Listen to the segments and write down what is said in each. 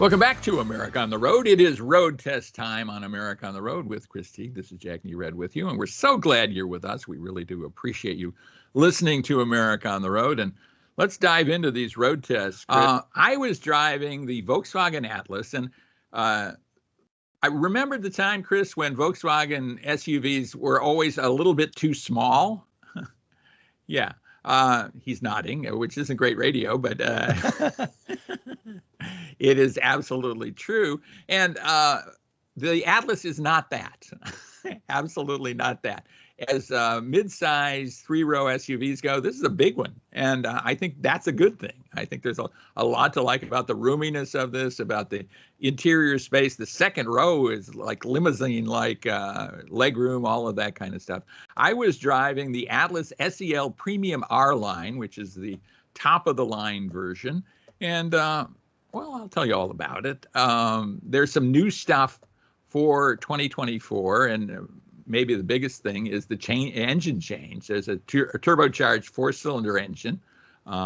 Welcome back to America on the Road. It is road test time on America on the Road with Chris Teague. This is Jack Nerad with you, and we're so glad you're with us. We really do appreciate you listening to America on the Road. And let's dive into these road tests. I was driving the Volkswagen Atlas, and I remembered the time, Chris, when Volkswagen SUVs were always a little bit too small. Yeah. He's nodding, which isn't great radio, but it is absolutely true. And the Atlas is not that. Absolutely not that. As mid-size three-row SUVs go, this is a big one. And I think that's a good thing. I think there's a lot to like about the roominess of this, about the interior space. The second row is like limousine-like legroom, all of that kind of stuff. I was driving the Atlas SEL Premium R line, which is the top-of-the-line version. And, well, I'll tell you all about it. There's some new stuff for 2024, and maybe the biggest thing is the engine change. There's a turbocharged four-cylinder engine,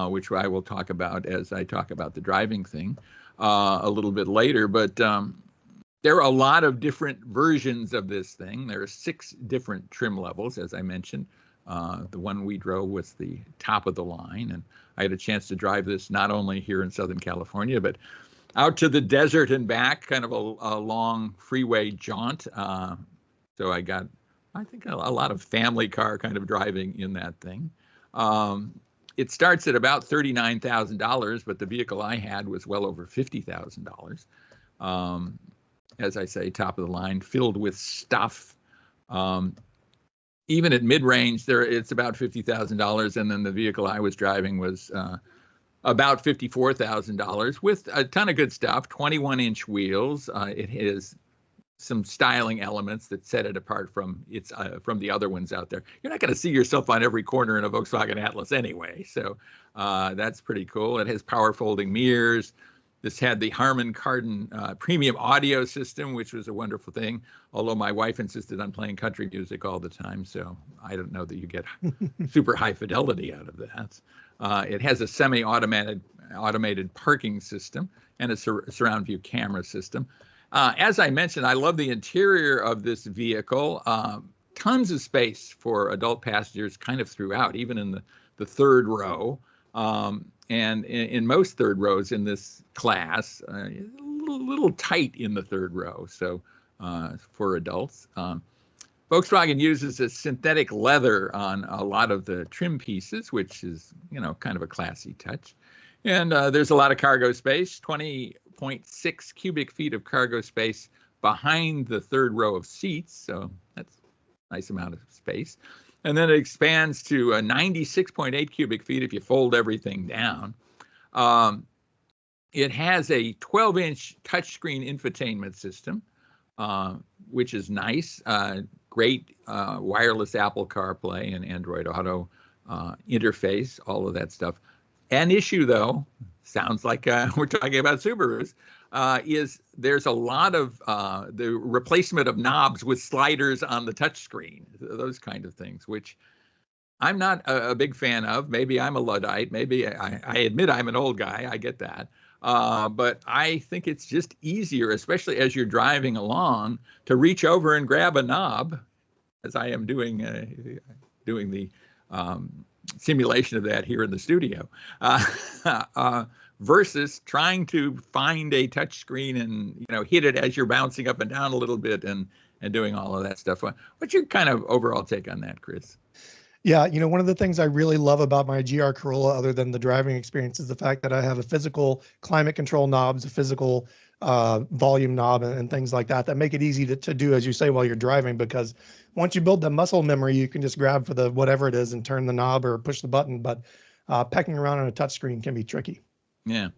which I will talk about as I talk about the driving thing a little bit later. But there are a lot of different versions of this thing. There are 6 different trim levels, as I mentioned. The one we drove was the top of the line, and I had a chance to drive this not only here in Southern California, but out to the desert and back, kind of a long freeway jaunt. So I got, I think, a lot of family car kind of driving in that thing. It starts at about $39,000, but the vehicle I had was well over $50,000. As I say, top of the line, filled with stuff. Even at mid-range, it's about $50,000, and then the vehicle I was driving was about $54,000 with a ton of good stuff. 21-inch wheels. It has some styling elements that set it apart from the other ones out there. You're not going to see yourself on every corner in a Volkswagen Atlas anyway, so that's pretty cool. It has power folding mirrors. This had the Harman Kardon premium audio system, which was a wonderful thing, although my wife insisted on playing country music all the time, so I don't know that you get super high fidelity out of that. It has a semi-automated parking system and a surround view camera system. As I mentioned, I love the interior of this vehicle. Tons of space for adult passengers kind of throughout, even in the third row. And in most third rows in this class, a little tight in the third row, so for adults. Volkswagen uses a synthetic leather on a lot of the trim pieces, which is, kind of a classy touch. And there's a lot of cargo space, 20.6 cubic feet of cargo space behind the third row of seats, so that's a nice amount of space. And then it expands to 96.8 cubic feet if you fold everything down. It has a 12-inch touchscreen infotainment system, which is nice. Great wireless Apple CarPlay and Android Auto interface, all of that stuff. An issue, though, sounds like we're talking about Subarus, is there's a lot of the replacement of knobs with sliders on the touchscreen, those kind of things, which I'm not a big fan of. Maybe I'm a Luddite. Maybe I admit I'm an old guy. I get that. But I think it's just easier, especially as you're driving along, to reach over and grab a knob, as I am doing the simulation of that here in the studio, versus trying to find a touch screen and hit it as you're bouncing up and down a little bit and doing all of that stuff. What's your kind of overall take on that, Chris? Yeah, one of the things I really love about my GR Corolla, other than the driving experience, is the fact that I have a physical climate control knobs, a physical volume knob, and things like that make it easy to do, as you say, while you're driving. Because once you build the muscle memory, you can just grab for the whatever it is and turn the knob or push the button. But pecking around on a touchscreen can be tricky. Yeah.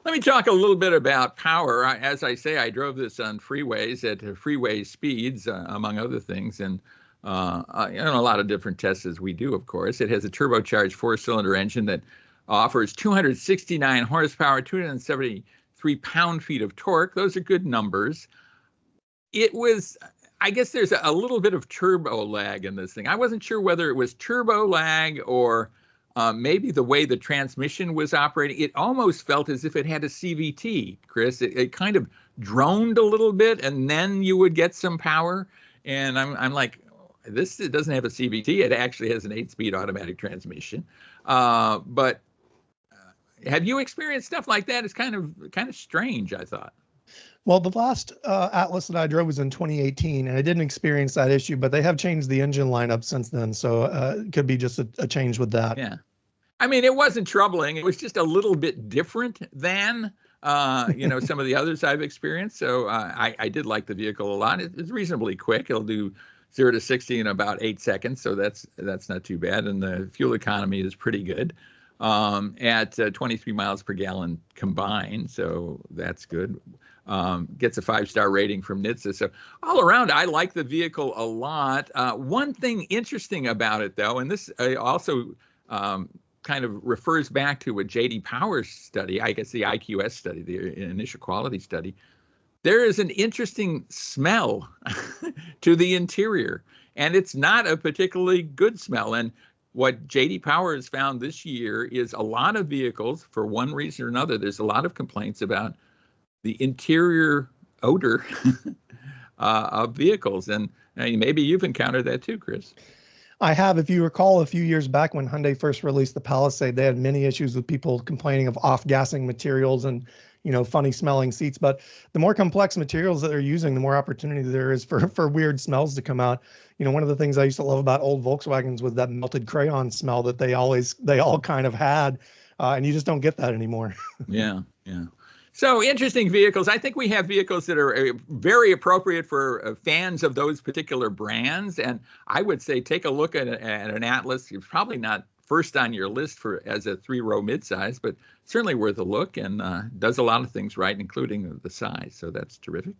Let me talk a little bit about power. As I say, I drove this on freeways at freeway speeds, among other things, and a lot of different tests as we do, of course. It has a turbocharged four-cylinder engine that offers 269 horsepower, 273 pound-feet of torque. Those are good numbers. I guess there's a little bit of turbo lag in this thing. I wasn't sure whether it was turbo lag or maybe the way the transmission was operating, it almost felt as if it had a CVT, Chris. It kind of droned a little bit, and then you would get some power. And I'm like, this it doesn't have a CVT. It actually has an 8-speed automatic transmission. But have you experienced stuff like that? It's kind of strange, I thought. Well, the last Atlas that I drove was in 2018, and I didn't experience that issue, but they have changed the engine lineup since then. So it could be just a change with that. Yeah. I mean, it wasn't troubling. It was just a little bit different than, some of the others I've experienced. So I did like the vehicle a lot. It's reasonably quick. It'll do 0 to 60 in about 8 seconds. So that's not too bad. And the fuel economy is pretty good at 23 miles per gallon combined. So that's good. Gets a 5-star rating from NHTSA. So all around, I like the vehicle a lot. One thing interesting about it, though, and this also kind of refers back to a J.D. Power study, I guess the IQS study, the initial quality study. There is an interesting smell to the interior, and it's not a particularly good smell. And what J.D. Power has found this year is a lot of vehicles, for one reason or another, there's a lot of complaints about the interior odor of vehicles. And maybe you've encountered that too, Chris. I have. If you recall, a few years back when Hyundai first released the Palisade, they had many issues with people complaining of off-gassing materials and, funny smelling seats. But the more complex materials that they're using, the more opportunity there is for weird smells to come out. One of the things I used to love about old Volkswagens was that melted crayon smell that they all kind of had, and you just don't get that anymore. Yeah. So interesting vehicles. I think we have vehicles that are very appropriate for fans of those particular brands. And I would say take a look at an Atlas. It's probably not first on your list as a 3-row midsize, but certainly worth a look, and does a lot of things right, including the size. So that's terrific.